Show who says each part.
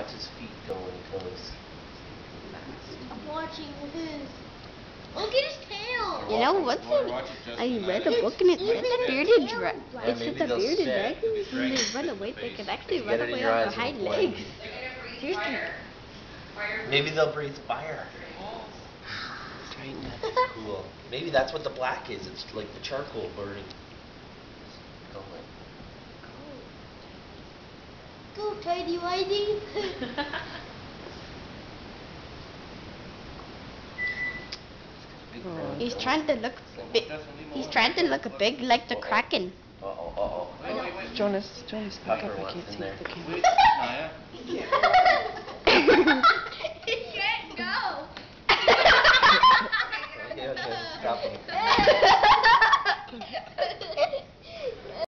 Speaker 1: watch his feet go when he goes fast.
Speaker 2: I'm watching his. Look at his tail.
Speaker 3: You know what's it? I read a book and it said the bearded dragon. It said the bearded dragons, when they run away, they can actually run away on their hind legs. Seriously.
Speaker 1: Maybe they'll breathe fire. That's cool. Maybe that's what the black is. It's like the charcoal burning.
Speaker 2: Go, Tiny Whitey.
Speaker 3: He's trying to look big. He's trying to look big like the Kraken.
Speaker 4: Jonas, look up. I can't see the camera.
Speaker 2: He can't go.
Speaker 1: Okay, stop him.